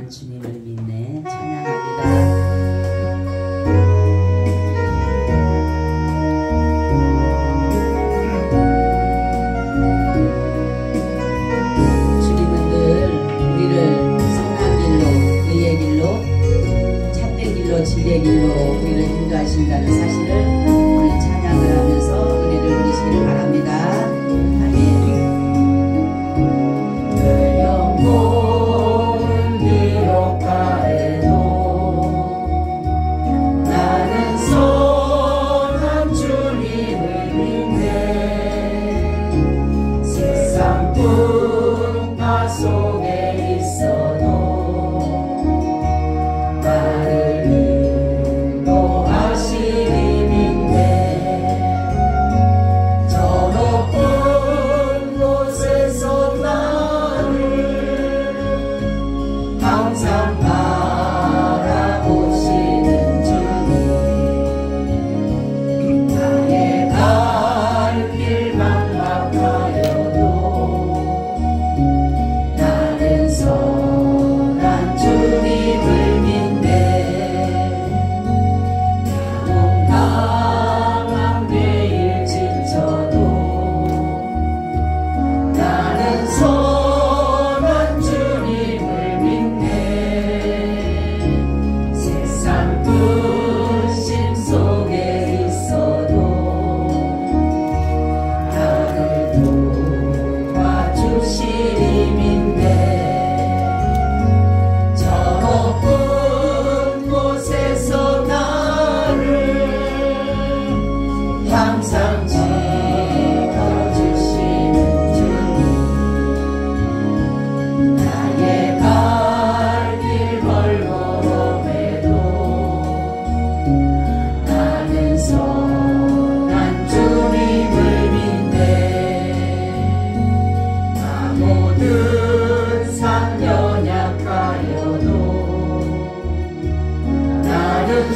선한 주님을 믿네. 찬양합니다. 진리의 길로 우리를 인도하신다는 사실을 우리 찬양을 하면서 은혜를 누리시기를 바랍니다. 아멘. 영혼은 비록 가해도 나는 선한 주님을 믿네. 세상 풍파 속에 있어도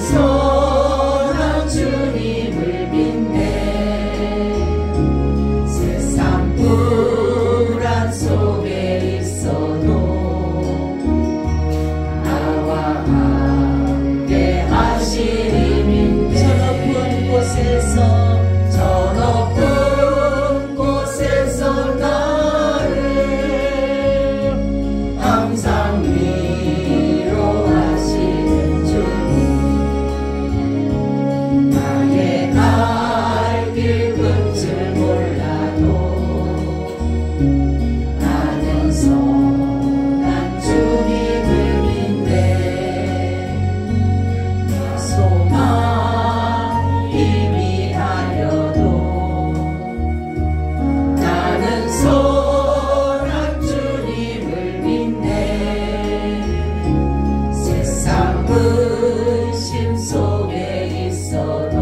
선한 주님을 믿네. 세상 불안 속에 있어도 나와 함께 하시리 믿네. 저 높은 곳에서 나를 항상 위로하시는 주님. 길 끝을 몰라도 나는 선한 주님을 믿네. 소망이 미하여도 나는 선한 주님을 믿네. 세상 의심 속에 있어도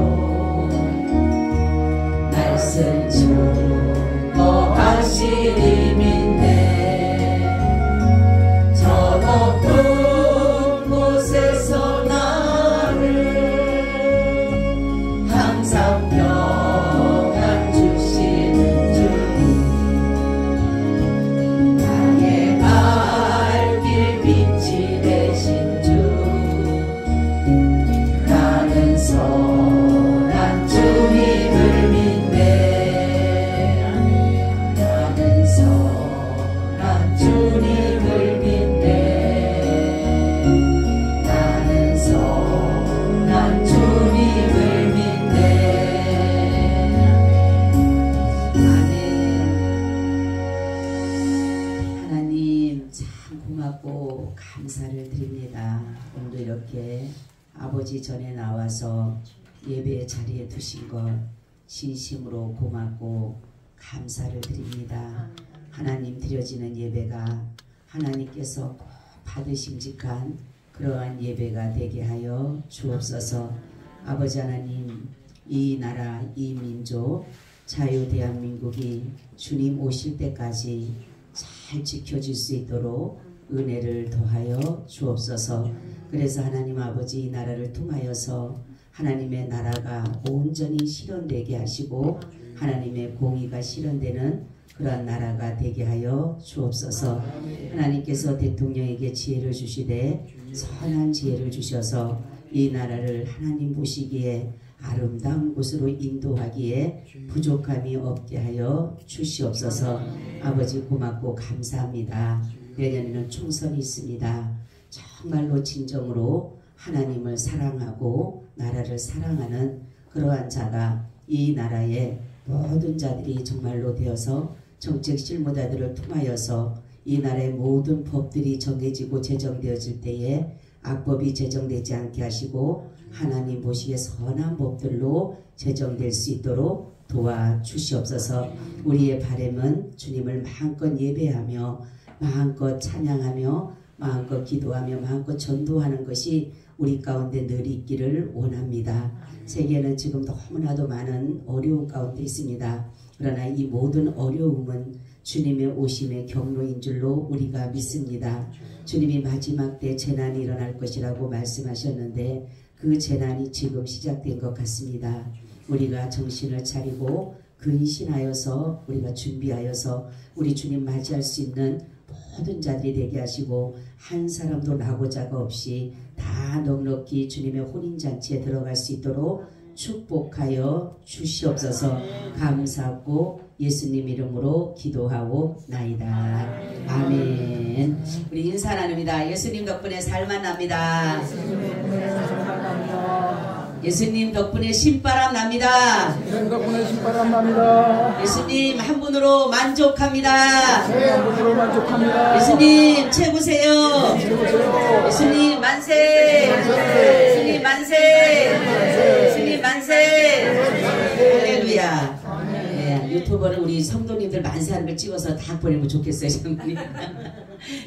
말씀 주어하시리 믿네. 저 높은 곳에서 나를 항상 평안 주시는 주님. 나의 갈 길 빛이 되신 주. 나는 선한 주님을 믿네. 나는 선한 주님을 믿네. 나는 선한 주님을 믿네. 아멘. 하나님 참 고맙고 감사를 드립니다. 오늘도 이렇게 아버지 전에 나와서 예배의 자리에 두신 것 진심으로 고맙고 감사를 드립니다. 하나님 드려지는 예배가 하나님께서 꼭 받으심직한 그러한 예배가 되게 하여 주옵소서. 아버지 하나님, 이 나라 이 민족 자유 대한민국이 주님 오실 때까지 잘 지켜질 수 있도록 은혜를 더하여 주옵소서. 그래서 하나님 아버지 이 나라를 통하여서 하나님의 나라가 온전히 실현되게 하시고 하나님의 공의가 실현되는 그러한 나라가 되게 하여 주옵소서. 하나님께서 대통령에게 지혜를 주시되 선한 지혜를 주셔서 이 나라를 하나님 보시기에 아름다운 곳으로 인도하기에 부족함이 없게 하여 주시옵소서. 아버지 고맙고 감사합니다. 내년에는 총선이 있습니다. 정말로 진정으로 하나님을 사랑하고 나라를 사랑하는 그러한 자가 이 나라의 모든 자들이 정말로 되어서 정책 실무자들을 통하여서 이 나라의 모든 법들이 정해지고 제정되어질 때에 악법이 제정되지 않게 하시고 하나님 보시기에 선한 법들로 제정될 수 있도록 도와주시옵소서. 우리의 바람은 주님을 마음껏 예배하며 마음껏 찬양하며 마음껏 기도하며 마음껏 전도하는 것이 우리 가운데 늘 있기를 원합니다. 세계는 지금 너무나도 많은 어려움 가운데 있습니다. 그러나 이 모든 어려움은 주님의 오심의 경로인 줄로 우리가 믿습니다. 주님이 마지막 때 재난이 일어날 것이라고 말씀하셨는데 그 재난이 지금 시작된 것 같습니다. 우리가 정신을 차리고 근신하여서 우리가 준비하여서 우리 주님 맞이할 수 있는 모든 자들이 되게 하시고 한 사람도 나고자가 없이 다 넉넉히 주님의 혼인잔치에 들어갈 수 있도록 축복하여 주시옵소서. 감사하고 예수님 이름으로 기도하고 나이다. 아멘. 우리 인사 나눕니다. 예수님 덕분에 살만 납니다. 예수님 덕분에 신바람 납니다. 예수님 덕분에 신바람 납니다. 예수님 한 분으로 만족합니다. 네, 한 분으로 만족합니다. 예수님 최고세요. 최고세요. 예수님 만세. 예수님 만세. 예수님 만세. 할렐루야. 네, 유튜버는 우리 성도님들 만세하는 걸 찍어서 다 보내면 좋겠어요. 장모님.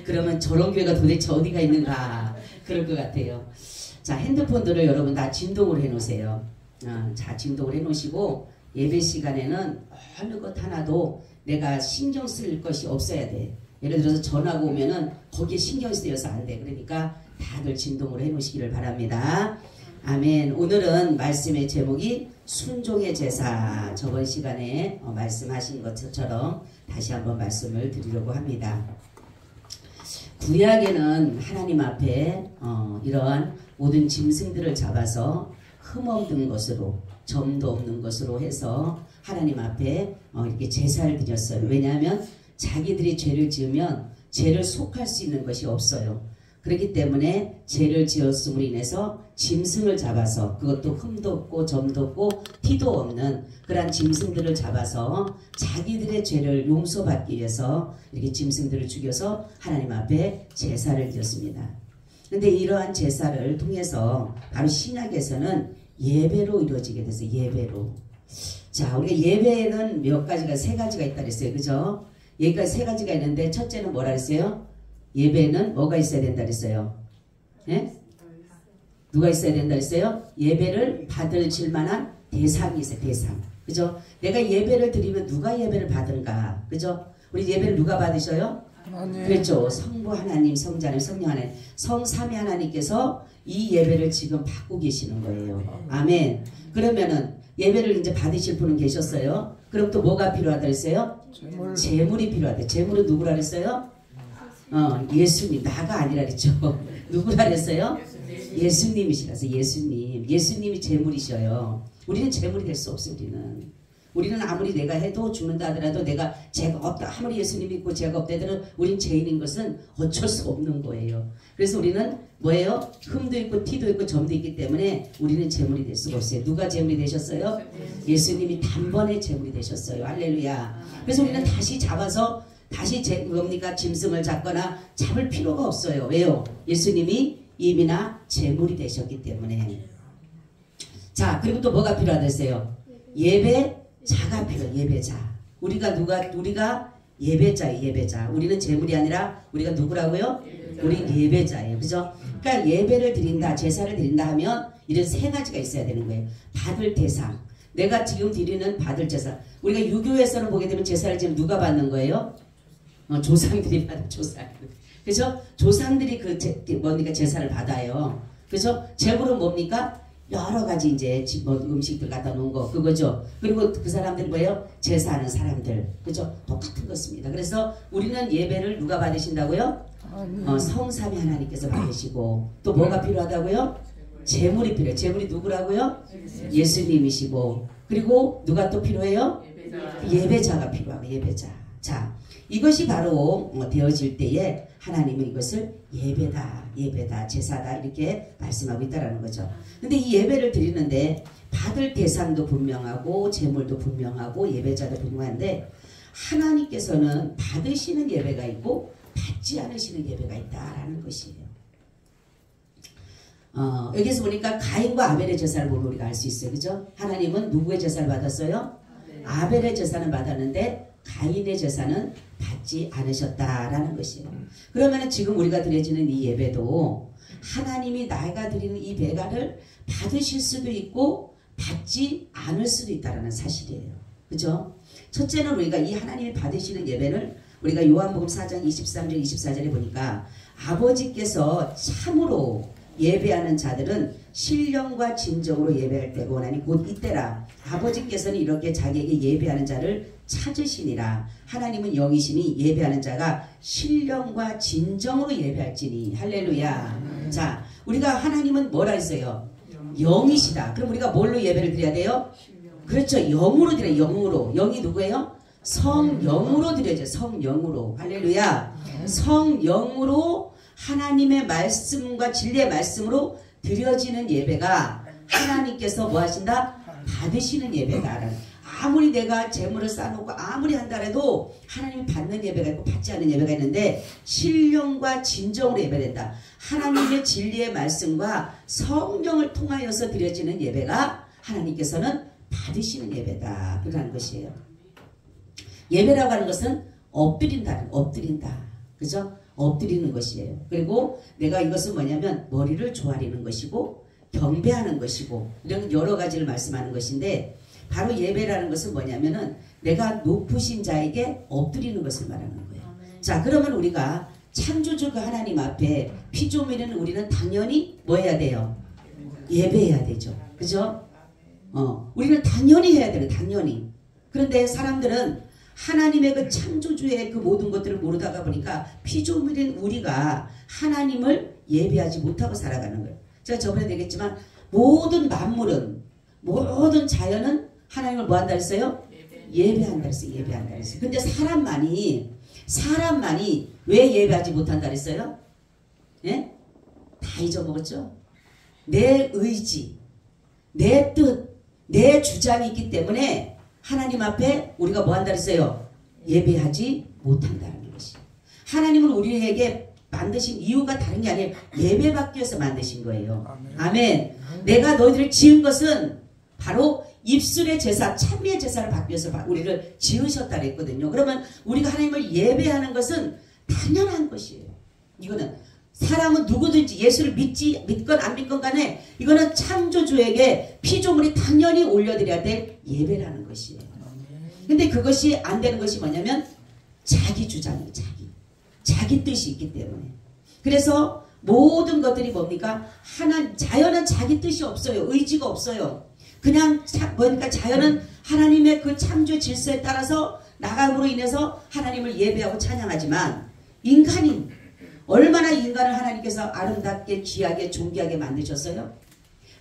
그러면 저런 교회가 도대체 어디가 있는가 그럴 것 같아요. 자, 핸드폰들을 여러분 다 진동을 해놓으세요. 자, 진동을 해놓으시고 예배 시간에는 어느 것 하나도 내가 신경 쓸 것이 없어야 돼. 예를 들어서 전화가 오면은 거기에 신경 쓰여서 안 돼. 그러니까 다들 진동을 해놓으시기를 바랍니다. 아멘. 오늘은 말씀의 제목이 순종의 제사. 저번 시간에 말씀하신 것처럼 다시 한번 말씀을 드리려고 합니다. 구약에는 하나님 앞에 이러한 모든 짐승들을 잡아서 흠없는 것으로 점도 없는 것으로 해서 하나님 앞에 이렇게 제사를 드렸어요. 왜냐하면 자기들이 죄를 지으면 죄를 속할 수 있는 것이 없어요. 그렇기 때문에 죄를 지었음으로 인해서 짐승을 잡아서 그것도 흠도 없고 점도 없고 티도 없는 그러한 짐승들을 잡아서 자기들의 죄를 용서받기 위해서 이렇게 짐승들을 죽여서 하나님 앞에 제사를 드렸습니다. 그런데 이러한 제사를 통해서 바로 신약에서는 예배로 이루어지게 됐어요. 예배로. 자, 우리가 예배에는 몇 가지가 세 가지가 있다 그랬어요. 그죠? 여기까지 세 가지가 있는데 첫째는 뭐라 그랬어요? 예배는 뭐가 있어야 된다 그랬어요? 예? 누가 있어야 된다 그랬어요? 예배를 받을 만한 대상이 있어요. 대상. 그죠? 내가 예배를 드리면 누가 예배를 받은가? 그죠? 우리 예배를 누가 받으셔요? 하나님. 그렇죠. 성부 하나님, 성자 하나님, 성령 하나님, 성삼위 하나님께서 이 예배를 지금 받고 계시는 거예요. 아멘. 그러면은 예배를 이제 받으실 분은 계셨어요. 그럼 또 뭐가 필요하다 그랬어요? 재물이 필요하다. 재물은 누구라 그랬어요? 예수님. 나가 아니라 그랬죠. 누구라 그랬어요? 예수님이시라서 예수님. 예수님이 재물이셔요. 우리는 재물이 될 수 없어요. 우리는 아무리 내가 해도 죽는다 하더라도 내가 죄가 없다. 아무리 예수님 믿고 죄가 없다 하더라도 우린 죄인인 것은 어쩔 수 없는 거예요. 그래서 우리는 뭐예요? 흠도 있고 티도 있고 점도 있기 때문에 우리는 재물이 될 수가 없어요. 누가 재물이 되셨어요? 예수님이 단번에 재물이 되셨어요. 할렐루야. 그래서 우리는 다시 잡아서 다시 뭡니까? 짐승을 잡거나 잡을 필요가 없어요. 왜요? 예수님이 이미나 재물이 되셨기 때문에. 자, 그리고 또 뭐가 필요하댔어요? 예배자가 필요해. 예배자. 우리가 예배자예요. 예배자. 우리는 재물이 아니라 우리가 누구라고요? 우린 예배자예요. 그죠? 그러니까 예배를 드린다, 제사를 드린다 하면 이런 세 가지가 있어야 되는 거예요. 받을 대상. 내가 지금 드리는 받을 제사. 우리가 유교에서는 보게 되면 제사를 지금 누가 받는 거예요? 조상들이 받는 조상들. 그죠? 조상들이 뭡니까? 제사를 받아요. 그죠? 재물은 뭡니까? 여러 가지 이제 뭐 음식들 갖다 놓은 거 그거죠. 그리고 그 사람들 뭐예요? 제사하는 사람들 그죠? 똑같은 것입니다. 그래서 우리는 예배를 누가 받으신다고요? 성삼위 하나님께서 받으시고 또 뭐가 필요하다고요? 제물이 필요해요. 제물이 누구라고요? 예수님이시고 그리고 누가 또 필요해요? 예배자가 필요하고 예배자. 자, 이것이 바로 되어질 때에 하나님은 이것을 예배다 제사다 이렇게 말씀하고 있다라는 거죠. 근데 이 예배를 드리는데 받을 대상도 분명하고 제물도 분명하고 예배자도 분명한데 하나님께서는 받으시는 예배가 있고 받지 않으시는 예배가 있다라는 것이에요. 여기서 보니까 가인과 아벨의 제사를 보면 우리가 알 수 있어요. 그죠? 하나님은 누구의 제사를 받았어요? 아벨의 제사는 받았는데 가인의 제사는 받지 않으셨다라는 것이에요. 그러면 지금 우리가 드려지는 이 예배도 하나님이 나가 드리는 이 배가를 받으실 수도 있고 받지 않을 수도 있다는 사실이에요. 그죠? 첫째는 우리가 이 하나님이 받으시는 예배를 우리가 요한복음 4장 23절 24절에 보니까 아버지께서 참으로 예배하는 자들은 신령과 진정으로 예배할 때고 원하니 곧 이때라. 아버지께서는 이렇게 자기에게 예배하는 자를 찾으시니라. 하나님은 영이시니 예배하는 자가 신령과 진정으로 예배할지니. 할렐루야. 자, 우리가 하나님은 뭐라 했어요? 영이시다. 그럼 우리가 뭘로 예배를 드려야 돼요? 그렇죠. 영으로 드려요. 영으로. 영이 누구예요? 성령으로 드려야죠. 성령으로. 할렐루야. 성령으로 하나님의 말씀과 진리의 말씀으로 드려지는 예배가 하나님께서 뭐 하신다? 받으시는 예배다. 아무리 내가 재물을 쌓아놓고 아무리 한다 해도 하나님이 받는 예배가 있고 받지 않는 예배가 있는데 신령과 진정으로 예배된다. 하나님의 진리의 말씀과 성령을 통하여서 드려지는 예배가 하나님께서는 받으시는 예배다. 그러는 것이에요. 예배라고 하는 것은 엎드린다. 그죠? 엎드리는 것이에요. 그리고 내가 이것은 뭐냐면 머리를 조아리는 것이고 경배하는 것이고 이런 여러 가지를 말씀하는 것인데 바로 예배라는 것은 뭐냐면은 내가 높으신 자에게 엎드리는 것을 말하는 거예요. 자, 그러면 우리가 창조주가 하나님 앞에 피조물은 우리는 당연히 뭐 해야 돼요? 예배해야 되죠. 그죠? 우리는 당연히 해야 돼요. 당연히. 그런데 사람들은 하나님의 그 창조주의 그 모든 것들을 모르다가 보니까 피조물인 우리가 하나님을 예배하지 못하고 살아가는 거예요. 제가 저번에 얘기했지만 모든 만물은 모든 자연은 하나님을 뭐 한다 했어요? 예배한다 했어요. 예배한다 했어요. 근데 사람만이 왜 예배하지 못한다 했어요? 예? 다 잊어먹었죠? 내 의지, 내 뜻, 내 주장이 있기 때문에 하나님 앞에 우리가 뭐 한다 했어요? 예배하지 못한다는 것이. 하나님은 우리에게 만드신 이유가 다른 게 아니에요. 예배받기 위해서 만드신 거예요. 아멘. 내가 너희들을 지은 것은 바로 입술의 제사, 찬미의 제사를 받기 위해서 우리를 지으셨다 그랬거든요. 그러면 우리가 하나님을 예배하는 것은 당연한 것이에요. 이거는 사람은 누구든지 예수를 믿건 안 믿건 간에 이거는 창조주에게 피조물이 당연히 올려드려야 될 예배라는 것이에요. 근데 그것이 안 되는 것이 뭐냐면 자기 주장이에요. 자기 뜻이 있기 때문에. 그래서 모든 것들이 뭡니까? 자연은 자기 뜻이 없어요. 의지가 없어요. 그냥 뭐니까 자연은 하나님의 그 창조 질서에 따라서 나감으로 인해서 하나님을 예배하고 찬양하지만 인간이 얼마나 인간을 하나님께서 아름답게 귀하게 존귀하게 만드셨어요?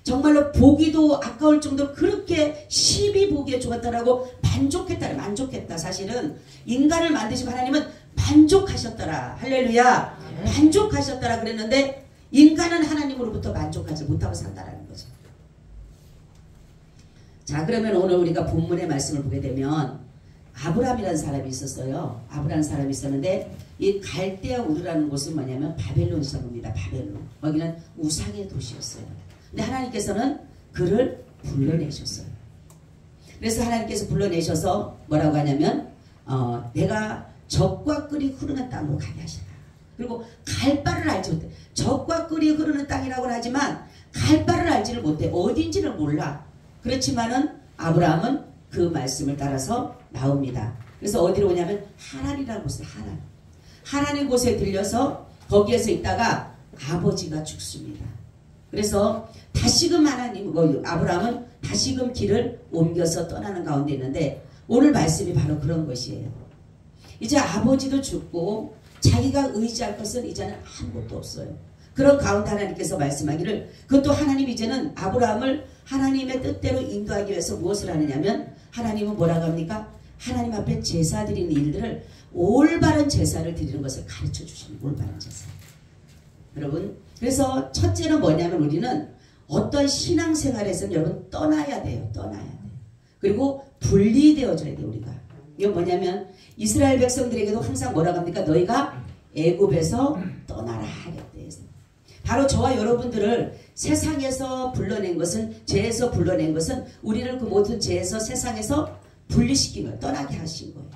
정말로 보기도 아까울 정도로 그렇게 심히 보기에 좋았다라고 만족했다. 사실은 인간을 만드시고 하나님은 만족하셨더라. 할렐루야. 만족하셨더라 그랬는데 인간은 하나님으로부터 만족하지 못하고 산다라는 거죠. 자, 그러면 오늘 우리가 본문의 말씀을 보게 되면 아브라함이라는 사람이 있었어요. 아브라함 사람이 있었는데 이 갈대아 우르라는 곳은 뭐냐면 바벨론 성입니다. 바벨론. 거기는 우상의 도시였어요. 근데 하나님께서는 그를 불러내셨어요. 그래서 하나님께서 불러내셔서 뭐라고 하냐면 내가 적과 꿀이 흐르는 땅으로 가게 하시라. 그리고 갈 바를 알지 못해. 적과 꿀이 흐르는 땅이라고는 하지만 갈 바를 알지를 못해. 어딘지를 몰라. 그렇지만은 아브라함은 그 말씀을 따라서 나옵니다. 그래서 어디로 오냐면 하란이라는 곳에 하란의 곳에 들려서 거기에서 있다가 아버지가 죽습니다. 그래서 다시금 하나님, 아브라함은 다시금 길을 옮겨서 떠나는 가운데 있는데 오늘 말씀이 바로 그런 것이에요. 이제 아버지도 죽고 자기가 의지할 것은 이제는 아무것도 없어요. 그런 가운데 하나님께서 말씀하기를, 그것도 하나님 이제는 아브라함을 하나님의 뜻대로 인도하기 위해서 무엇을 하느냐면, 하나님은 뭐라고 합니까? 하나님 앞에 제사 드리는 일들을, 올바른 제사를 드리는 것을 가르쳐 주시는 올바른 제사. 여러분, 그래서 첫째는 뭐냐면 우리는 어떤 신앙생활에서는 여러분 떠나야 돼요. 떠나야 돼요. 그리고 분리되어져야 돼요. 우리가. 이건 뭐냐면 이스라엘 백성들에게도 항상 뭐라고 합니까? 너희가 애굽에서 떠나라 하랬대. 바로 저와 여러분들을 세상에서 불러낸 것은, 죄에서 불러낸 것은 우리를 그 모든 죄에서, 세상에서 분리시킨 거예요. 떠나게 하신 거예요.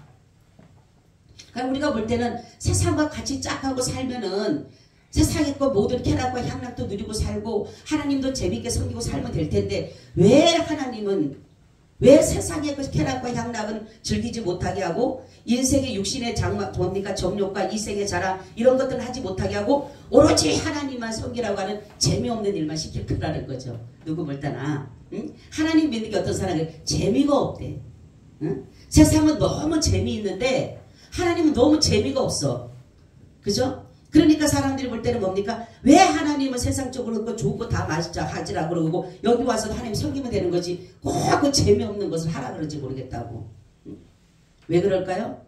그러니까 우리가 볼 때는 세상과 같이 짝하고 살면은 세상의 것 모든 쾌락과 향락도 누리고 살고 하나님도 재밌게 섬기고 살면 될 텐데, 왜 하나님은, 왜 세상의 그 쾌락과 향락은 즐기지 못하게 하고 인생의 육신의 뭡니까? 정욕과 이생의 자랑 이런 것들을 하지 못하게 하고 오로지 하나님만 섬기라고 하는 재미없는 일만 시킬 거라는 거죠. 누구 볼 때나 응? 하나님 믿는 게 어떤 사람이 재미가 없대. 응? 세상은 너무 재미있는데 하나님은 너무 재미가 없어. 그죠? 그러니까 사람들이 볼 때는 뭡니까? 왜 하나님은 세상적으로 그 좋은 거 다 마시자 하지라고 그러고 여기 와서 하나님 섬기면 되는 거지 꼭 그 재미없는 것을 하라 그러지 모르겠다고. 응? 왜 그럴까요?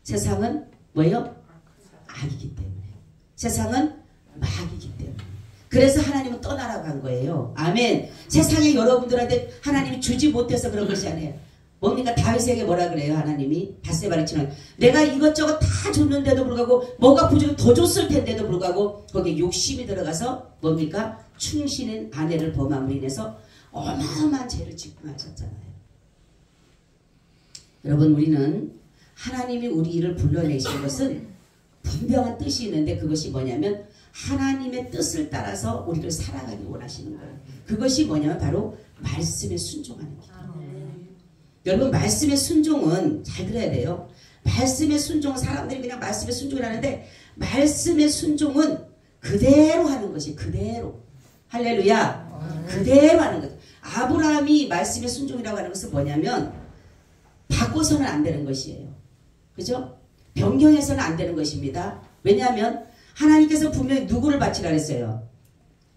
세상은 뭐예요? 악이기 때문에. 세상은 마귀이기 때문에. 그래서 하나님은 떠나라고 한 거예요. 아멘. 세상에 여러분들한테 하나님이 주지 못해서 그런 것이 아니에요. 뭡니까? 다윗에게 뭐라 그래요? 하나님이 밧세바를 치는, 내가 이것저것 다 줬는데도 불구하고 뭐가 부족해 더 줬을 텐데도 불구하고 거기에 욕심이 들어가서 뭡니까? 충신인 아내를 범함으로 인해서 어마어마한 죄를 짓고 하셨잖아요. 여러분, 우리는 하나님이 우리를 불러내신 것은 분명한 뜻이 있는데, 그것이 뭐냐면 하나님의 뜻을 따라서 우리를 살아가기 원하시는 거예요. 그것이 뭐냐면 바로 말씀에 순종하는 길. 여러분, 말씀의 순종은 잘 들어야 돼요. 말씀의 순종은, 사람들이 그냥 말씀의 순종을 하는데 말씀의 순종은 그대로 하는 것이, 그대로. 할렐루야. 그대로 하는 것. 아브라함이 말씀의 순종이라고 하는 것은 뭐냐면 바꿔서는 안 되는 것이에요. 그죠? 변경해서는 안 되는 것입니다. 왜냐하면 하나님께서 분명히 누구를 바치라 했어요?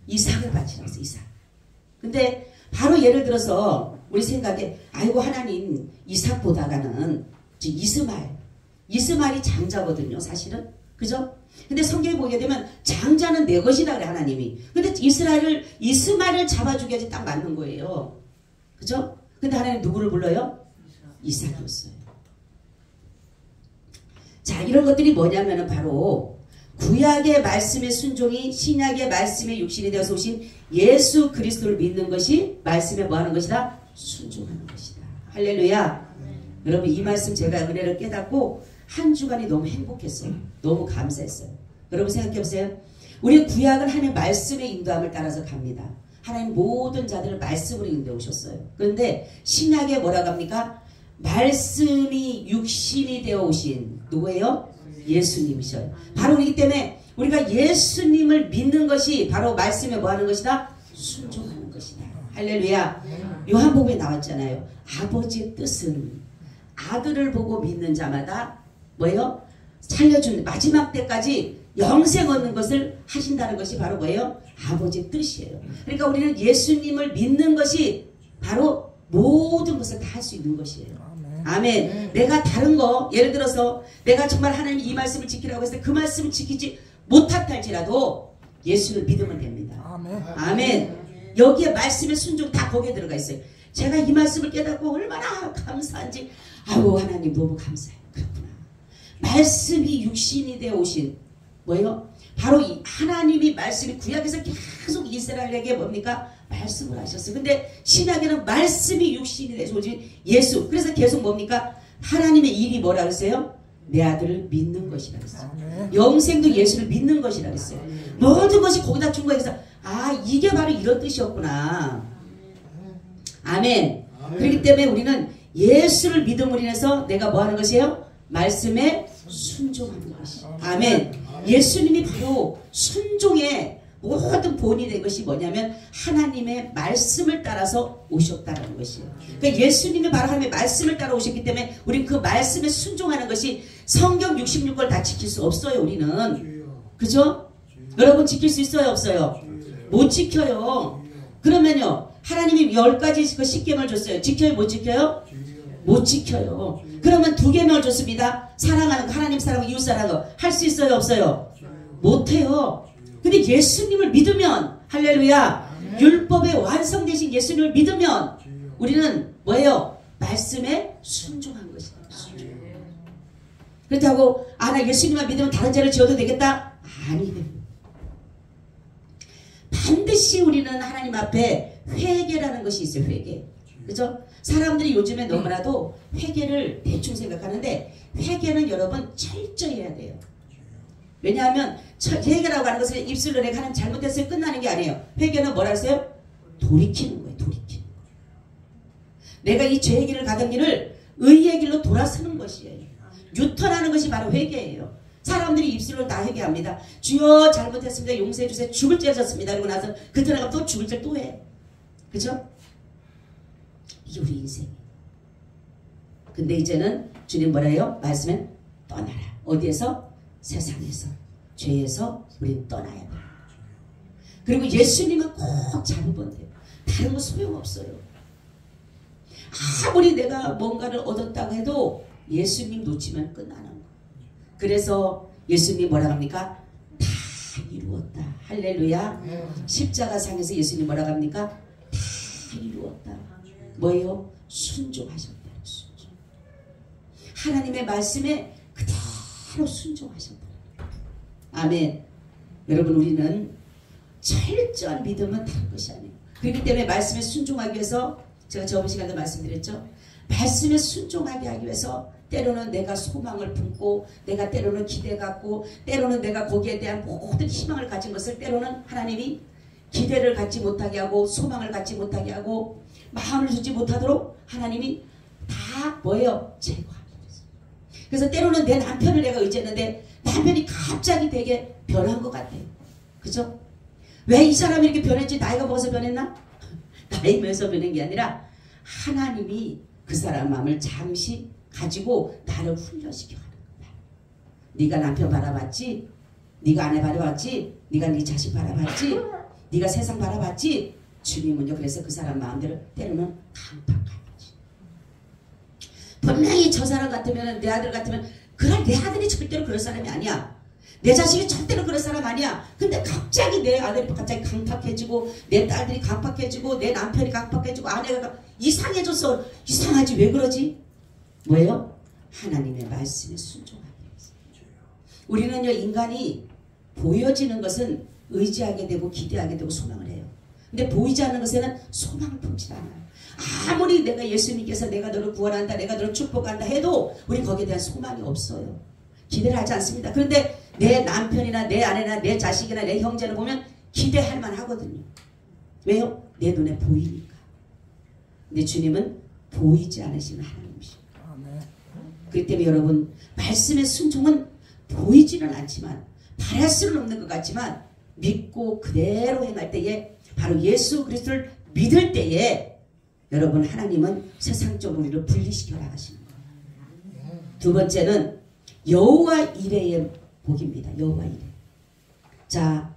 이삭을 바치라 했어요. 이삭. 근데 바로 예를 들어서 우리 생각에, 아이고 하나님 이삭보다가는 이스마엘이 장자거든요. 사실은. 그죠? 근데 성경에 보게 되면 장자는 내 것이다 그래 하나님이. 근데 이스마엘을 잡아주기까지 딱 맞는 거예요. 그죠? 근데 하나님 누구를 불러요? 이삭이었어요. 자, 이런 것들이 뭐냐면은 바로 구약의 말씀의 순종이 신약의 말씀의 육신이 되어서 오신 예수 그리스도를 믿는 것이 말씀에 뭐하는 것이다? 순종하는 것이다. 할렐루야. 여러분, 이 말씀 제가 은혜를 깨닫고 한 주간이 너무 행복했어요. 너무 감사했어요. 여러분 생각해보세요. 우리 구약은 하나님의 말씀의 인도함을 따라서 갑니다. 하나님 모든 자들을 말씀으로 인도해 오셨어요. 그런데 신약에 뭐라고 합니까? 말씀이 육신이 되어 오신 누구예요? 예수님이셔요. 바로 그렇기 때문에 우리가 예수님을 믿는 것이 바로 말씀에 뭐하는 것이다? 순종하는 것이다. 할렐루야. 요한복음에 나왔잖아요. 아버지의 뜻은 아들을 보고 믿는 자마다 뭐예요? 살려준 마지막 때까지 영생 얻는 것을 하신다는 것이 바로 뭐예요? 아버지의 뜻이에요. 그러니까 우리는 예수님을 믿는 것이 바로 모든 것을 다 할 수 있는 것이에요. 아멘. 내가 다른 거, 예를 들어서 내가 정말 하나님 이 말씀을 지키라고 했을 때 그 말씀을 지키지 못한다 할지라도 예수를 믿으면 됩니다. 아멘. 여기에 말씀의 순종 다 거기에 들어가 있어요. 제가 이 말씀을 깨닫고 얼마나 감사한지, 아이고 하나님 너무 감사해요. 그렇구나. 말씀이 육신이 되어 오신 뭐예요? 바로 이 하나님이 말씀이 구약에서 계속 이스라엘에게 뭡니까? 말씀을 하셨어요. 근데 신약에는 말씀이 육신이 되어 오신 예수. 그래서 계속 뭡니까? 하나님의 일이 뭐라 그랬어요? 내 아들을 믿는 것이라 그랬어요. 영생도 예수를 믿는 것이라 그랬어요. 모든 것이 거기다 준 거에서, 아, 이게 바로 이런 뜻이었구나. 아멘. 그렇기 때문에 우리는 예수를 믿음으로 인해서 내가 뭐 하는 것이에요? 말씀에 순종하는 것이에요. 아멘. 예수님이 바로 순종의 모든 본이 된 것이 뭐냐면 하나님의 말씀을 따라서 오셨다는 것이에요. 그러니까 예수님이 바로 하나님의 말씀을 따라 오셨기 때문에 우리는 그 말씀에 순종하는 것이 성경 66걸 다 지킬 수 없어요. 우리는. 그죠? 여러분 지킬 수 있어요? 없어요? 못 지켜요. 그러면요. 하나님이 10가지 그 십계명을 줬어요. 지켜요? 못 지켜요? 못 지켜요. 그러면 2계명을 줬습니다. 사랑하는 거, 하나님 사랑하고 이웃 사랑하는 거 할 수 있어요? 없어요? 못해요. 근데 예수님을 믿으면 할렐루야 율법에 완성되신 예수님을 믿으면 우리는 뭐예요? 말씀에 순종한 것이에요. 그렇다고 나 예수님만 믿으면 다른 죄를 지어도 되겠다? 아니에요. 반드시 우리는 하나님 앞에 회개라는 것이 있어요. 회개. 그죠? 사람들이 요즘에 너무나도 회개를 대충 생각하는데 회개는 여러분 철저히 해야 돼요. 왜냐하면 회개라고 하는 것은 입술로 내가 하나님 잘못했어요 끝나는 게 아니에요. 회개는 뭐라 했어요? 돌이키는 거예요. 돌이키는 거예요. 내가 이 죄의 길을 가던 길을 의의 길로 돌아서는 것이에요. 유턴하는 것이 바로 회개예요. 사람들이 입술로 다 회개합니다. 주여 잘못했습니다. 용서해 주세요. 죽을 죄 졌습니다. 그러고 나서 그때 나가 또 죽을 죄 또 해. 그죠? 이게 우리 인생이에요. 근데 이제는 주님 뭐라 해요? 말씀은 떠나라. 어디에서? 세상에서. 죄에서 우린 떠나야 돼요. 그리고 예수님은 꼭 잡으면 돼요. 다른 거 소용없어요. 아무리 내가 뭔가를 얻었다고 해도 예수님 놓치면 끝나는 거예요. 그래서 예수님이 뭐라고 합니까? 다 이루었다. 할렐루야. 십자가상에서 예수님 뭐라고 합니까? 다 이루었다. 뭐예요? 순종하셨다. 순종. 하나님의 말씀에 그대로 순종하셨다. 아멘. 여러분 우리는 철저한 믿음은 다른 것이 아니에요. 그렇기 때문에 말씀에 순종하기 위해서 제가 저번 시간에 말씀드렸죠. 말씀에 순종하게 하기 위해서 때로는 내가 소망을 품고 내가 때로는 기대 갖고 때로는 내가 거기에 대한 모든 희망을 가진 것을 때로는 하나님이 기대를 갖지 못하게 하고 소망을 갖지 못하게 하고 마음을 주지 못하도록 하나님이 다 뭐예요? 제거합니다. 그래서 때로는 내 남편을 내가 의지했는데 남편이 갑자기 되게 변한 것 같아요. 그죠? 왜 이 사람이 이렇게 변했지? 나이가 먹어서 변했나? 나이 먹어서 변한 게 아니라 하나님이 그 사람 마음을 잠시 가지고 나를 훈련시켜 가는 거야. 네가 남편 바라봤지? 네가 아내 바라봤지? 네가 네 자식 바라봤지? 네가 세상 바라봤지? 주님은요 그래서 그 사람 마음대로 때로는 강팍하는 거지. 분명히 저 사람 같으면 내 아들 같으면 그럴 내 아들이 절대로 그럴 사람이 아니야. 내 자식이 절대로 그럴 사람 아니야. 근데 갑자기 내 아들이 갑자기 강팍해지고 내 딸들이 강팍해지고 내 남편이 강팍해지고 아내가 이상해졌어. 이상하지 왜 그러지? 뭐예요? 하나님의 말씀에 순종하기 위해서. 우리는요 인간이 보여지는 것은 의지하게 되고 기대하게 되고 소망을 해요. 근데 보이지 않는 것에는 소망을 품지 않아요. 아무리 내가 예수님께서 내가 너를 구원한다 내가 너를 축복한다 해도 우리 거기에 대한 소망이 없어요. 기대를 하지 않습니다. 그런데 내 남편이나 내 아내나 내 자식이나 내 형제를 보면 기대할 만하거든요. 왜요? 내 눈에 보이니까. 근데 주님은 보이지 않으시는 하나님이십니다. 그렇기 때문에 여러분 말씀의 순종은 보이지는 않지만 바랄 수는 없는 것 같지만 믿고 그대로 행할 때에 바로 예수 그리스도를 믿을 때에 여러분 하나님은 세상적으로 우리를 분리시켜 나가시는 거예요. 두 번째는 여호와 이레의 복입니다. 여호와 이레. 자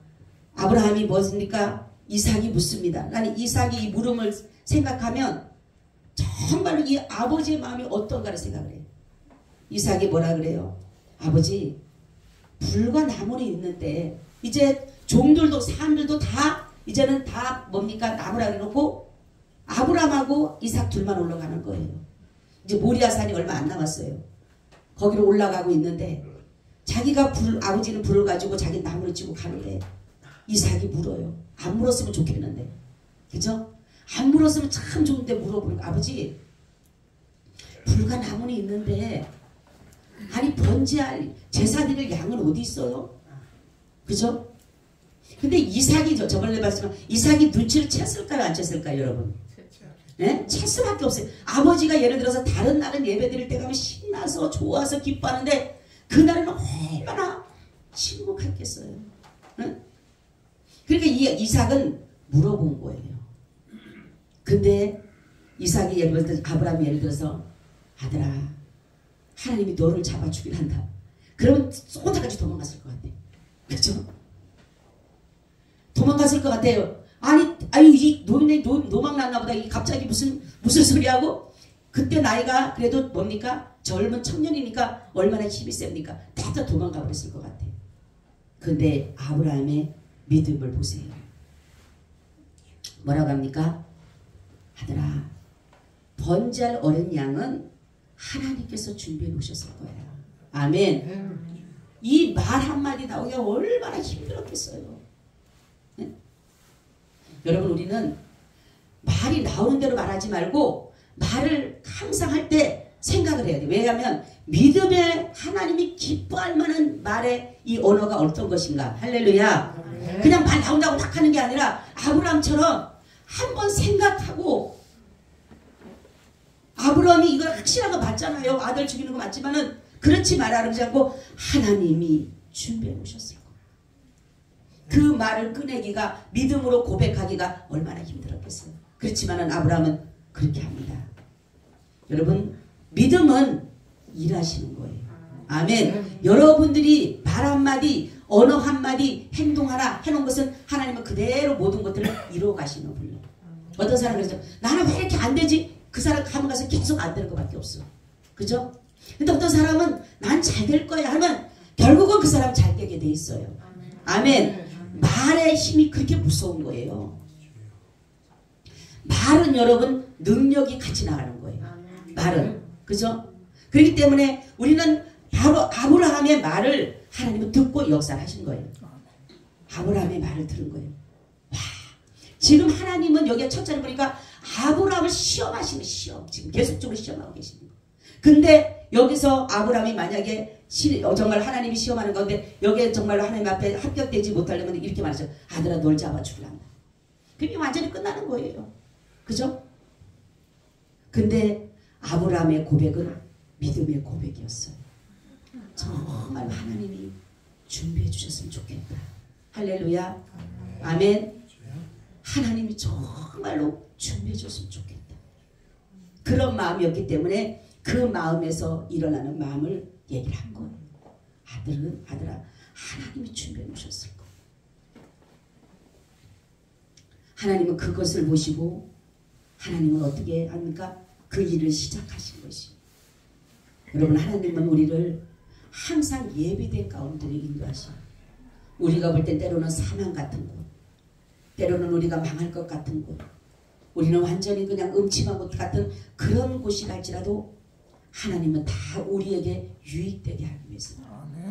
아브라함이 무엇입니까? 이삭이 묻습니다. 나는 이삭이 이 물음을 생각하면 정말로 이 아버지의 마음이 어떤가를 생각을 해요. 이삭이 뭐라 그래요? 아버지 불과 나무는 있는데 이제 종들도 사람들도 다 이제는 다 뭡니까? 나무라 해놓고 아브라함하고 이삭 둘만 올라가는 거예요. 이제 모리아산이 얼마 안 남았어요. 거기로 올라가고 있는데 자기가 아버지는 불을 가지고 자기 나무를 쥐고 가는데 이삭이 물어요. 안 물었으면 좋겠는데. 그죠? 안 물었으면 참 좋은데 물어보는 거. 아버지 불과 나무는 있는데 아니 번제할 제사 드릴 양은 어디 있어요? 그죠? 근데 이삭이 저번에 말씀한 이삭이 눈치를 챘을까요? 안 챘을까요? 여러분? 네? 찰 수밖에 없어요. 아버지가 예를 들어서 다른 날은 예배 드릴 때 가면 신나서 좋아서 기뻐하는데 그날은 얼마나 침묵했겠어요. 네? 그러니까 이삭은 물어본 거예요. 근데 이삭이 예를 들어서 아브라함이 예를 들어서 아들아 하나님이 너를 잡아 죽이란다. 그러면 혼자까지 도망갔을 것 같아. 그렇죠? 도망갔을 것 같아요. 아니 이 노인네 노망 났나 보다. 이 갑자기 무슨 소리하고 그때 나이가 그래도 뭡니까? 젊은 청년이니까 얼마나 힘이 셉니까? 다 도망가 버렸을 것 같아. 근데 아브라함의 믿음을 보세요. 뭐라고 합니까? 아들아 번제할 어린 양은 하나님께서 준비해 놓으셨을 거야. 아멘. 이 말 한마디 나오기가 얼마나 힘들었겠어요. 네? 여러분 우리는 말이 나오는 대로 말하지 말고 말을 항상 할 때 생각을 해야 돼. 왜냐하면 믿음에 하나님이 기뻐할 만한 말의 이 언어가 어떤 것인가. 할렐루야. 그냥 말 나온다고 막 하는 게 아니라 아브라함처럼 한번 생각하고 아브라함이 이거 확실한 거 맞잖아요. 아들 죽이는 거 맞지만은 그렇지 말아르지 않고 하나님이 준비해 놓으셨을 거예요. 그 말을 꺼내기가 믿음으로 고백하기가 얼마나 힘들었겠어요. 그렇지만은 아브라함은 그렇게 합니다. 여러분 믿음은 일하시는 거예요. 아멘. 여러분들이 말 한마디 언어 한마디 행동 하나 해놓은 것은 하나님은 그대로 모든 것들을 이루어 가시는 분이에요. 어떤 사람은 그러죠. 나는 왜 이렇게 안 되지? 그 사람 가면 가서 계속 안 되는 것밖에 없어. 그죠? 근데 어떤 사람은 난 잘 될 거야 하면 결국은 그 사람 잘 되게 돼 있어요. 아멘. 말의 힘이 그렇게 무서운 거예요. 말은 여러분 능력이 같이 나가는 거예요. 말은. 그죠? 그렇기 때문에 우리는 바로 아브라함의 말을 하나님은 듣고 역사를 하신 거예요. 아브라함의 말을 들은 거예요. 와, 지금 하나님은 여기에 첫째를 보니까 아브라함을 시험하시는 시험. 지금 계속적으로 시험하고 계시는 거예요. 근데 여기서 아브라함이 만약에 정말 하나님이 시험하는 건데 여기에 정말로 하나님 앞에 합격되지 못하려면 이렇게 말하죠. 아들아 널 잡아 죽이란다. 그게 완전히 끝나는 거예요. 그죠? 근데 아브라함의 고백은 믿음의 고백이었어요. 정말 하나님이 준비해 주셨으면 좋겠다. 할렐루야. 아멘. 하나님이 정말로 준비해 줬으면 좋겠다. 그런 마음이었기 때문에 그 마음에서 일어나는 마음을 얘기를 한 거예요. 아들아 하나님이 준비해 놓으셨을 거예요. 하나님은 그것을 보시고 하나님은 어떻게 합니까? 그 일을 시작하신 것이. 여러분 하나님은 우리를 항상 예비된 가운데로 인도하셔. 우리가 볼 땐 때로는 사망 같은 곳, 때로는 우리가 망할 것 같은 곳, 우리는 완전히 그냥 음침한 곳 같은 그런 곳이랄지라도 하나님은 다 우리에게 유익되게 하기 위해서.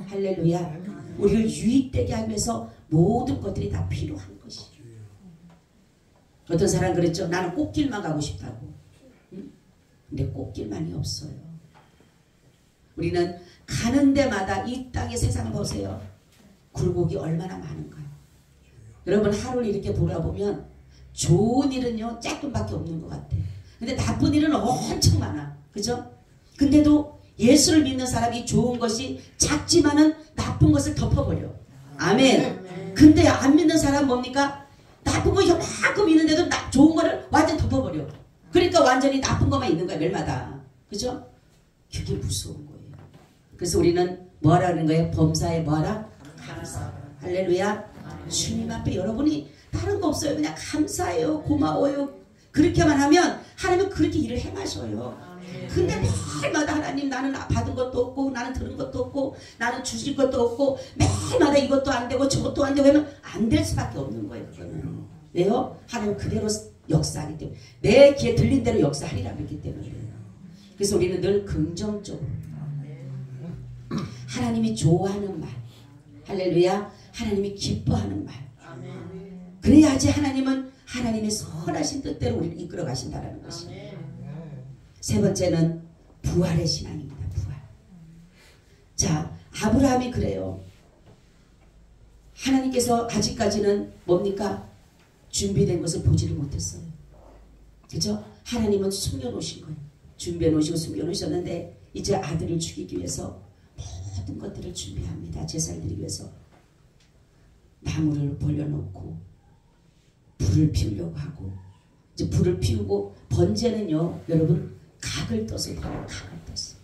할렐루야. 우리를 유익되게 하기 위해서 모든 것들이 다 필요한 것이. 어떤 사람 그랬죠. 나는 꽃길만 가고 싶다고. 응? 근데 꽃길만이 없어요. 우리는 가는 데마다 이 땅의 세상을 보세요. 굴곡이 얼마나 많은가요. 여러분 하루를 이렇게 돌아보면 좋은 일은요 조금밖에 없는 것 같아. 근데 나쁜 일은 엄청 많아. 그죠? 근데도 예수를 믿는 사람이 좋은 것이 작지만은 나쁜 것을 덮어버려. 아멘. 근데 안 믿는 사람 뭡니까? 나쁜 거 이만큼 있는데도 좋은 거를 완전 덮어버려. 그러니까 완전히 나쁜 것만 있는 거야 매일마다. 그죠? 그게 무서운 거예요. 그래서 우리는 뭐하라 그러는 거예요? 범사에 뭐하라? 감사. 할렐루야. 주님 앞에 여러분이 다른 거 없어요. 그냥 감사해요. 고마워요. 그렇게만 하면 하나님은 그렇게 일을 행하셔요. 근데 매일마다 하나님 나는 받은 것도 없고 나는 들은 것도 없고 나는 주실 것도 없고 매일마다 이것도 안 되고 저것도 안 되고 하면 안 될 수밖에 없는 거예요. 그거는. 왜요? 하나님 그대로 역사하기 때문에 내 귀에 들린 대로 역사하리라 그랬기 때문에. 그래서 우리는 늘 긍정적으로 하나님이 좋아하는 말, 할렐루야, 하나님이 기뻐하는 말. 그래야지 하나님은 하나님의 선하신 뜻대로 우리를 이끌어 가신다는 것입니다. 세 번째는 부활의 신앙입니다. 부활. 자, 아브라함이 그래요. 하나님께서 아직까지는 뭡니까? 준비된 것을 보지를 못했어요. 그죠? 하나님은 숨겨놓으신 거예요. 준비해 놓으시고 숨겨놓으셨는데 이제 아들을 죽이기 위해서 모든 것들을 준비합니다. 제사를 드리기 위해서 나무를 벌려놓고 불을 피우려고 하고 이제 불을 피우고 번제는요 여러분 각을 떠서 각을 떠서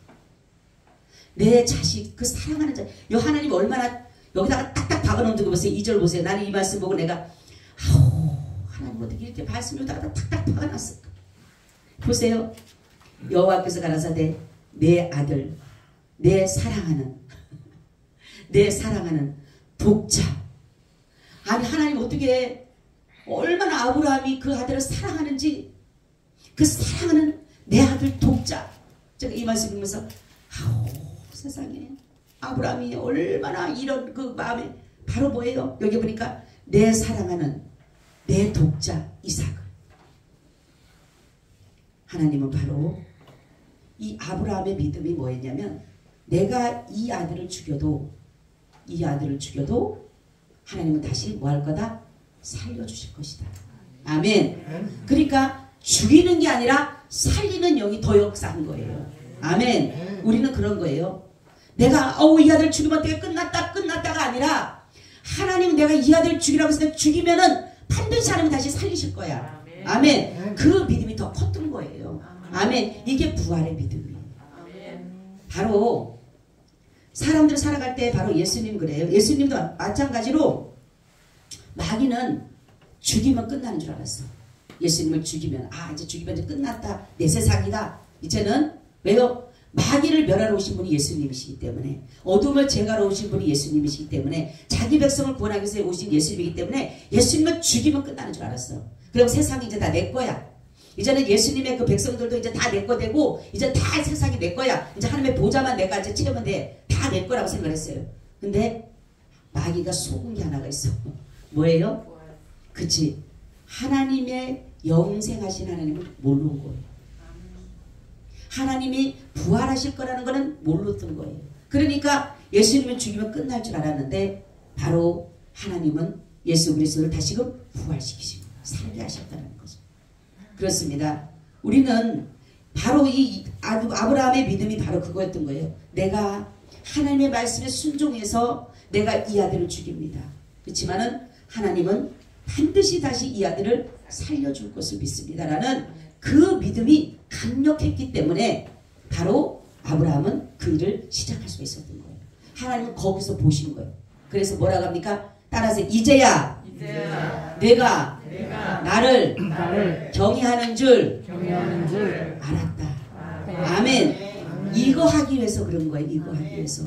내 자식 그 사랑하는 자 요 하나님 얼마나 여기다가 딱딱 박아놓은 거 보세요. 2절 보세요. 나는 이 말씀 보고 내가 아우 하나님 어떻게 이렇게 말씀 여기다가 탁탁 박아놨을까. 보세요. 여호와께서 가라사대 내 아들 내 사랑하는 내 사랑하는 독자. 아니 하나님 어떻게 얼마나 아브라함이 그 아들을 사랑하는지 그 사랑하는 내 아들 독자. 제가 이 말씀 보면서 아우 세상에 아브라함이 얼마나 이런 그 마음에 바로 뭐예요? 여기 보니까 내 사랑하는 내 독자 이삭을 하나님은 바로 이 아브라함의 믿음이 뭐였냐면 내가 이 아들을 죽여도 하나님은 다시 뭐 할 거다? 살려주실 것이다. 아멘. 그러니까 죽이는 게 아니라 살리는 영이 더 역사한 거예요. 아멘. 우리는 그런 거예요. 내가 이 아들 죽이면 어떻게 끝났다가 아니라 하나님은 내가 이 아들 죽이라고 했을 때 죽이면은 반드시 하나님 다시 살리실 거야. 아멘. 그 믿음이 더 컸던 거예요. 아멘. 이게 부활의 믿음이에요. 바로 사람들 살아갈 때 바로 예수님 그래요. 예수님도 마찬가지로 마귀는 죽이면 끝나는 줄 알았어. 예수님을 죽이면 이제 죽이면 이제 끝났다. 내 세상이다. 이제는 왜요? 마귀를 멸하러 오신 분이 예수님이시기 때문에 어둠을 제거하러 오신 분이 예수님이시기 때문에 자기 백성을 구원하기 위해서 오신 예수님이기 때문에 예수님을 죽이면 끝나는 줄 알았어. 그럼 세상이 이제 다 내 거야. 이제는 예수님의 그 백성들도 이제 다 내 거 되고 이제 다 세상이 내 거야. 이제 하나님의 보좌만 내가 이제 채우면 돼. 다 내 거라고 생각했어요. 근데 마귀가 속은 게 하나가 있어. 뭐예요? 그치. 하나님의 영생하신 하나님을 모르는 거예요. 하나님이 부활하실 거라는 거는 몰랐던 거예요. 그러니까 예수님을 죽이면 끝날 줄 알았는데 바로 하나님은 예수 그리스도를 다시금 부활시키시고 살게 하셨다는 거죠. 그렇습니다. 우리는 바로 이 아브라함의 믿음이 바로 그거였던 거예요. 내가 하나님의 말씀에 순종해서 내가 이 아들을 죽입니다. 그렇지만은 하나님은 반드시 다시 이 아들을 살려줄 것을 믿습니다라는 그 믿음이 강력했기 때문에 바로 아브라함은 그 일을 시작할 수 있었던 거예요. 하나님은 거기서 보신 거예요. 그래서 뭐라고 합니까? 따라서 이제야 내가 나를 경외하는 줄 알았다. 아멘. 이거 하기 위해서 그런 거예요. 이거 하기 위해서.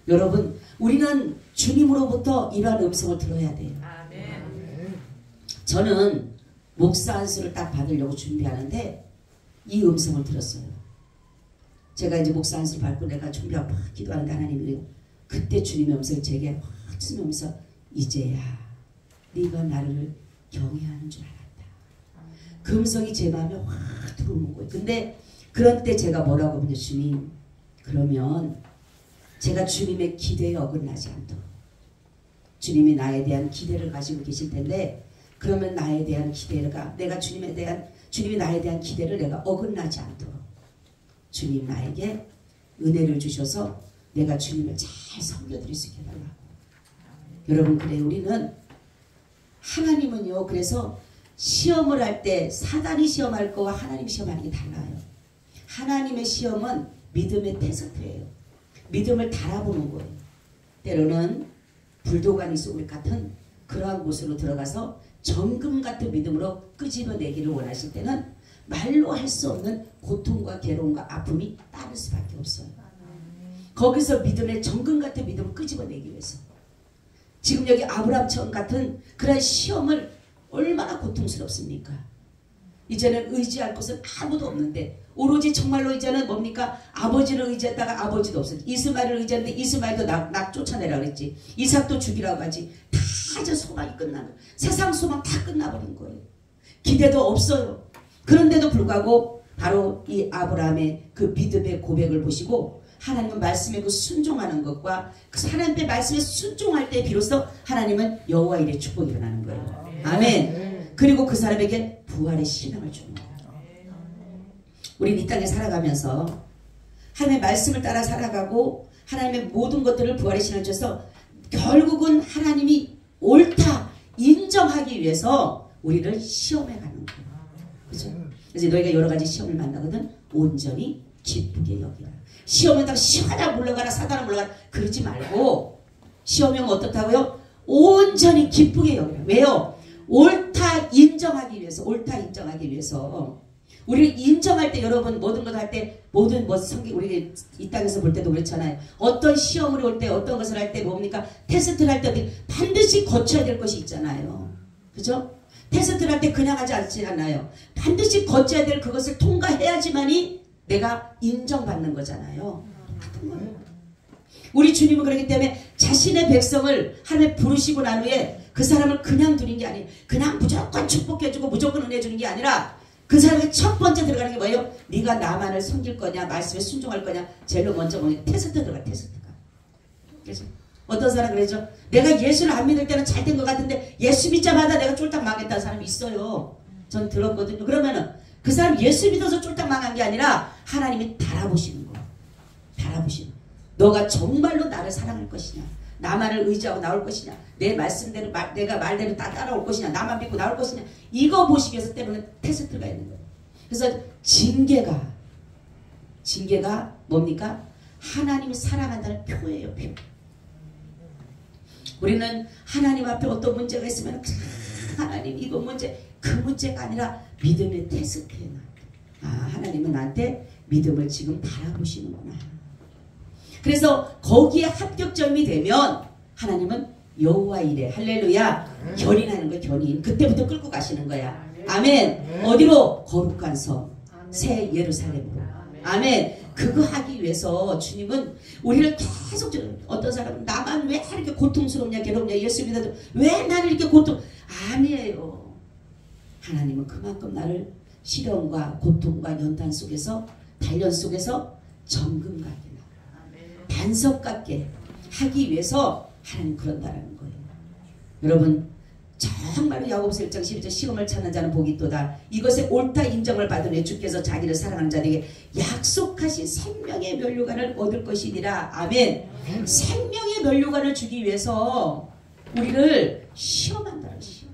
여러분 우리는 주님으로부터 이러한 음성을 들어야 돼요. 저는 목사 안수를 딱 받으려고 준비하는데 이 음성을 들었어요. 제가 이제 목사 안수를 받고 내가 준비하고 막 기도하는데 하나님이 그때 주님의 음성이 제게 확 치면서 이제야 네가 나를 경외하는 줄 알았다. 그 음성이 제 마음에 확 들어오는 거예요. 근데 그런 때 제가 뭐라고 하면 주님 그러면 제가 주님의 기대에 어긋나지 않도록 주님이 나에 대한 기대를 가지고 계실 텐데 그러면 나에 대한 기대가 내가 주님이 나에 대한 기대를 내가 어긋나지 않도록 주님 나에게 은혜를 주셔서 내가 주님을 잘 섬겨드릴 수 있게 해달라고. 여러분 그래 우리는 하나님은요 그래서 시험을 할 때 사단이 시험할 거와 하나님 시험하는 게 달라요. 하나님의 시험은 믿음의 테스트예요. 믿음을 달아보는 거예요. 때로는 불도가니 속을 같은 그러한 곳으로 들어가서 정금 같은 믿음으로 끄집어내기를 원하실 때는 말로 할 수 없는 고통과 괴로움과 아픔이 따를 수밖에 없어요. 거기서 믿음의 정금 같은 믿음을 끄집어내기 위해서 지금 여기 아브라함처럼 같은 그런 시험을 얼마나 고통스럽습니까? 이제는 의지할 것은 아무도 없는데 오로지 정말로 이제는 뭡니까? 아버지를 의지했다가 아버지도 없어요. 이스마엘을 의지했는데 이스마엘도 낙 쫓아내라 그랬지. 이삭도 죽이라고 하지. 다 이제 소망이 끝나는 거예요. 세상 소망 다 끝나버린 거예요. 기대도 없어요. 그런데도 불구하고 바로 이 아브라함의 그 믿음의 고백을 보시고 하나님은 말씀에 그 순종하는 것과 그 하나님의 말씀에 순종할 때 비로소 하나님은 여호와 일의 축복이 일어나는 거예요. 아멘. 그리고 그 사람에게 부활의 신앙을 주는 거예요. 우리는 이 땅에 살아가면서 하나님의 말씀을 따라 살아가고 하나님의 모든 것들을 부활의 신앙을 줘서 결국은 하나님이 옳다 인정하기 위해서 우리를 시험해 가는 거예요. 그죠? 그래서 너희가 여러 가지 시험을 만나거든 온전히 기쁘게 여기라. 시험에다가 시원하게 물러가라 사단아 물러가라 그러지 말고 시험이 오면 어떻다고요? 온전히 기쁘게 여기라. 왜요? 옳다 인정하기 위해서 옳다 인정하기 위해서 우리를 인정할 때 여러분 모든 것 할 때 모든 뭐 성경 우리 이 땅에서 볼 때도 그렇잖아요. 어떤 시험을 올 때 어떤 것을 할 때 뭡니까? 테스트를 할 때 반드시 거쳐야 될 것이 있잖아요. 그죠? 테스트를 할 때 그냥 하지 않지 않아요. 반드시 거쳐야 될 그것을 통과해야지만이 내가 인정받는 거잖아요. 같은 거예요. 우리 주님은 그렇기 때문에 자신의 백성을 하나님에 부르시고 난 후에 그 사람을 그냥 두는 게 아니에요. 그냥 무조건 축복해주고 무조건 은혜 주는 게 아니라 그 사람의 첫 번째 들어가는 게 뭐예요? 네가 나만을 섬길 거냐 말씀에 순종할 거냐 제일로 먼저 뭐냐 테스트 들어가 테스트가. 그래서 어떤 사람 그러죠. 내가 예수를 안 믿을 때는 잘 된 것 같은데 예수 믿자마자 내가 쫄딱 망했다는 사람이 있어요. 전 들었거든요. 그러면은 그 사람 예수 믿어서 쫄딱 망한 게 아니라 하나님이 달아보시는 거예요. 달아보시는 거예요. 너가 정말로 나를 사랑할 것이냐 나만을 의지하고 나올 것이냐 내 말씀대로 내가 말대로 다 따라올 것이냐 나만 믿고 나올 것이냐 이거 보시기 위해서 때문에 테스트가 있는 거예요. 그래서 징계가 뭡니까? 하나님을 사랑한다는 표예요. 표. 우리는 하나님 앞에 어떤 문제가 있으면 하나님 이거 문제 그 문제가 아니라 믿음의 테스트에 하나님은 나한테 믿음을 지금 바라보시는구나. 그래서 거기에 합격점이 되면 하나님은 여호와 이레 할렐루야 견인하는 거야. 견인. 그때부터 끌고 가시는 거야. 아멘. 어디로? 거룩한 성 새 예루살렘으로. 아멘. 그거 하기 위해서 주님은 우리를 계속 어떤 사람은 나만 왜 이렇게 고통스럽냐 괴롭냐 예수 믿어도 왜 나를 이렇게 고통 아니에요. 하나님은 그만큼 나를 시련과 고통과 연단 속에서 단련 속에서 정금 같게 반석 같게 하기 위해서 하나님 그런다라는 거예요. 여러분 정말로 야고보서 1장 12절 시험을 찾는 자는 복이 있도다. 이것에 옳다 인정을 받은 후에 주께서 자기를 사랑하는 자에게 약속하신 생명의 면류관을 얻을 것이니라. 아멘. 생명의 면류관을 주기 위해서 우리를 시험한다는 시험.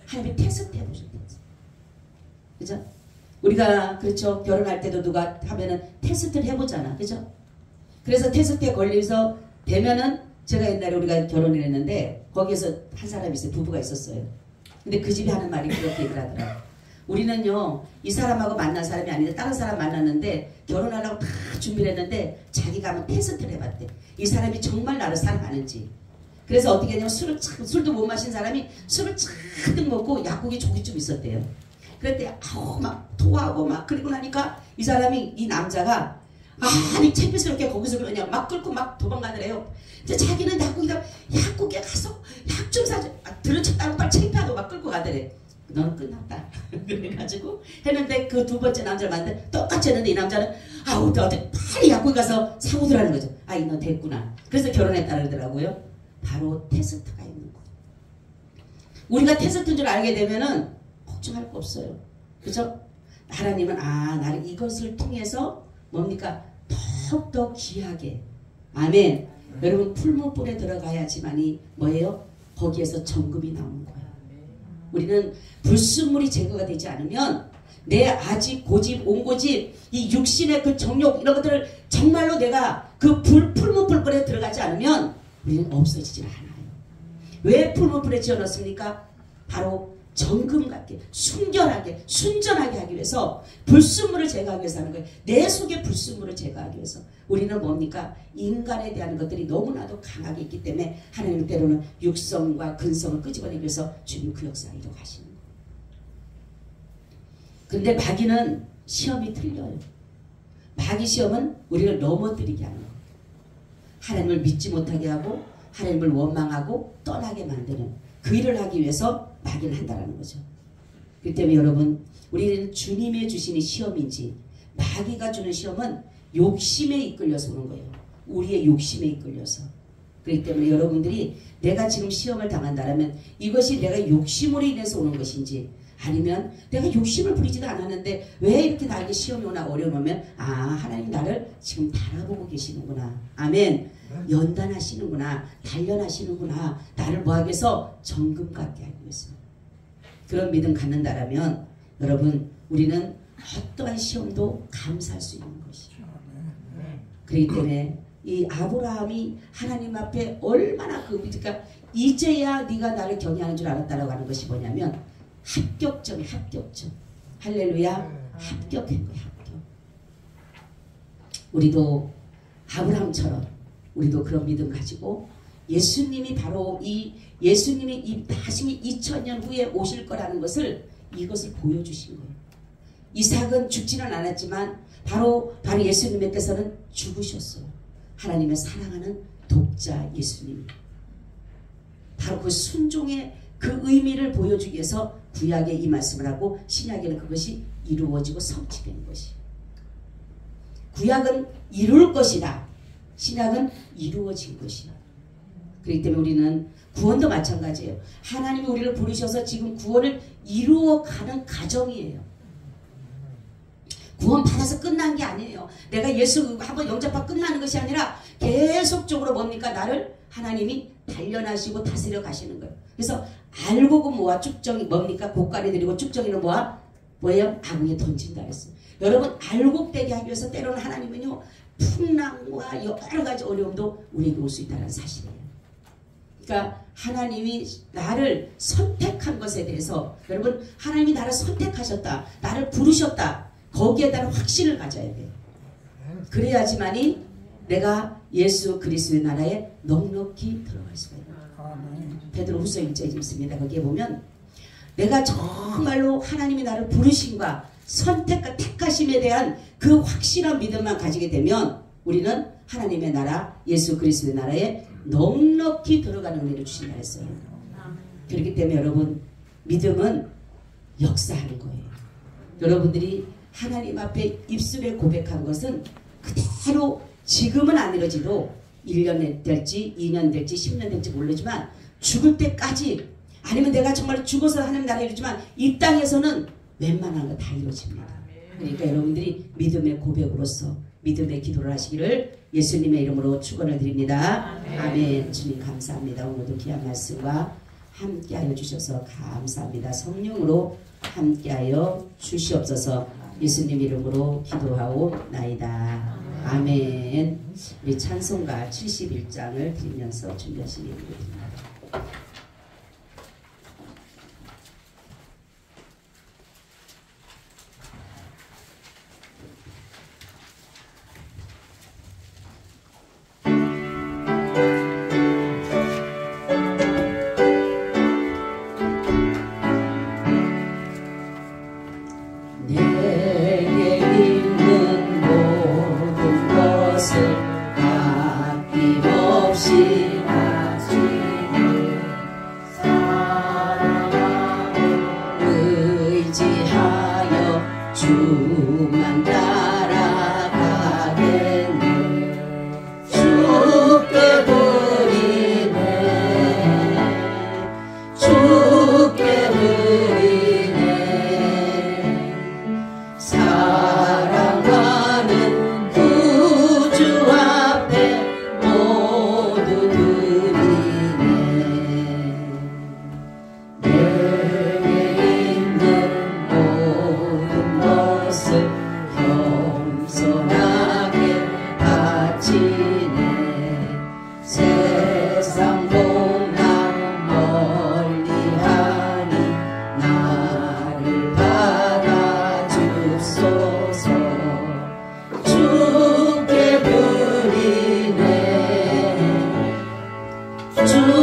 하나님이 테스트해 보셨다. 그죠? 우리가 그렇죠. 결혼할 때도 누가 하면은 테스트를 해보잖아. 그죠? 그래서 테스트에 걸려서 되면은 제가 옛날에 우리가 결혼을 했는데 거기에서 한 사람이 있어요. 부부가 있었어요. 근데 그 집이 하는 말이 그렇게 얘기를 하더라고요. 우리는요 이 사람하고 만난 사람이 아닌데 다른 사람 만났는데 결혼하려고 다 준비를 했는데 자기가 한번 테스트를 해봤대. 이 사람이 정말 나를 사랑하는지. 그래서 어떻게 했냐면 술도 못 마신 사람이 술을 잔뜩 먹고 약국에 조기 좀 있었대요. 그랬더니 아우 막 토하고 막 그리고 나니까 이 사람이 이 남자가 아니 창피스럽게 거기서 그냥 막 끌고 막 도망가더래요. 근데 자기는 약국에 가서 약 좀 사줘. 들은 척 따로 빨리 창피하고 막 끌고 가더래. 너는 끝났다. 그래가지고 했는데 그 두 번째 남자를 만났는데 똑같이 했는데 이 남자는 아우 너 빨리 약국에 가서 사고 들라는 거죠. 아이 너 됐구나. 그래서 결혼했다 그러더라고요. 바로 테스트가 있는 거예요. 우리가 테스트인 줄 알게 되면은 걱정할 거 없어요. 그죠? 하나님은 나를 이것을 통해서 뭡니까? 더욱더 귀하게. 아멘. 여러분 풀무불에 들어가야지만이 뭐예요? 거기에서 정금이 나오는 거예요. 우리는 불순물이 제거가 되지 않으면 내 아직 고집 온고집 이 육신의 그 정욕 이런 것들을 정말로 내가 그 풀무불에 들어가지 않으면 우리는 없어지질 않아요. 왜 풀무불에 지어놨습니까? 바로 정금 같게 순결하게 순전하게 하기 위해서 불순물을 제거하기 위해서 하는 거예요. 내 속에 불순물을 제거하기 위해서. 우리는 뭡니까? 인간에 대한 것들이 너무나도 강하게 있기 때문에 하나님 때로는 육성과 근성을 끄집어내기 위해서 주님 그 역사를 이루어가시는 거예요. 근데 마귀는 시험이 틀려요. 마귀 시험은 우리를 넘어뜨리게 하는 거예요. 하나님을 믿지 못하게 하고 하나님을 원망하고 떠나게 만드는 그 일을 하기 위해서 마귀는 한다는 거죠. 그렇기 때문에 여러분 우리는 주님의 주시는 시험인지 마귀가 주는 시험은 욕심에 이끌려서 오는 거예요. 우리의 욕심에 이끌려서. 그렇기 때문에 여러분들이 내가 지금 시험을 당한다면 이것이 내가 욕심으로 인해서 오는 것인지 아니면 내가 욕심을 부리지도 않았는데 왜 이렇게 나에게 시험이 오나 어려움이 오면 하나님 나를 지금 바라보고 계시는구나. 아멘. 연단하시는구나. 단련하시는구나. 나를 뭐하기 위해서 정금 같게 하기 위해서. 그런 믿음 갖는다라면 여러분 우리는 어떠한 시험도 감사할 수 있는 것이죠. 그렇기 때문에 이 아브라함이 하나님 앞에 얼마나 그러니까 이제야 네가 나를 경외하는 줄 알았다라고 하는 것이 뭐냐면 합격점이 합격점. 할렐루야. 합격한 거야. 합격. 우리도 아브라함처럼 우리도 그런 믿음 가지고 예수님이 바로 예수님이 이 다시 2000년 후에 오실 거라는 것을 이것을 보여주신 거예요. 이삭은 죽지는 않았지만 바로 예수님께서는 죽으셨어요. 하나님의 사랑하는 독자 예수님이. 바로 그 순종의 그 의미를 보여주기 위해서 구약에 이 말씀을 하고 신약에는 그것이 이루어지고 성취되는 것이. 구약은 이룰 것이다. 신약은 이루어진 것이야. 그렇기 때문에 우리는 구원도 마찬가지예요. 하나님이 우리를 부르셔서 지금 구원을 이루어가는 과정이에요. 구원 받아서 끝난 게 아니에요. 내가 예수 한번 영접하고 끝나는 것이 아니라 계속적으로 뭡니까? 나를 하나님이 단련하시고 다스려 가시는 거예요. 그래서 알고고 모아 축정이 뭡니까? 고가리 드리고 축정이는 뭐예요? 아궁이에 던진다 그랬어요. 여러분 알곡되게 하기 위해서 때로는 하나님은요 풍랑과 여러 가지 어려움도 우리에게 올 수 있다는 사실이에요. 그러니까 하나님이 나를 선택한 것에 대해서 여러분 하나님이 나를 선택하셨다. 나를 부르셨다. 거기에 대한 확신을 가져야 돼요. 그래야지만이 내가 예수 그리스도의 나라에 넉넉히 들어갈 수가 있어요. 베드로후서 1장에 있습니다. 거기에 보면 내가 정말로 하나님이 나를 부르심과 선택과 택하심에 대한 그 확실한 믿음만 가지게 되면 우리는 하나님의 나라 예수 그리스도의 나라에 넉넉히 들어가는 은혜를 주신다 했어요. 그렇기 때문에 여러분 믿음은 역사하는 거예요. 여러분들이 하나님 앞에 입술에 고백한 것은 그대로 지금은 안 이루어지도 1년 될지 2년 될지 10년 될지 모르지만 죽을 때까지 아니면 내가 정말 죽어서 하나님 나라에 이루지만 이 땅에서는 웬만한 거 다 이루어집니다. 그러니까 여러분들이 믿음의 고백으로서 믿음의 기도를 하시기를 예수님의 이름으로 축원을 드립니다. 아멘. 주님 감사합니다. 오늘도 귀한 말씀과 함께하여 주셔서 감사합니다. 성령으로 함께하여 주시옵소서. 예수님 이름으로 기도하옵나이다. 아멘. 우리 찬송가 71장을 드리면서 준비하시기 바랍니다. 주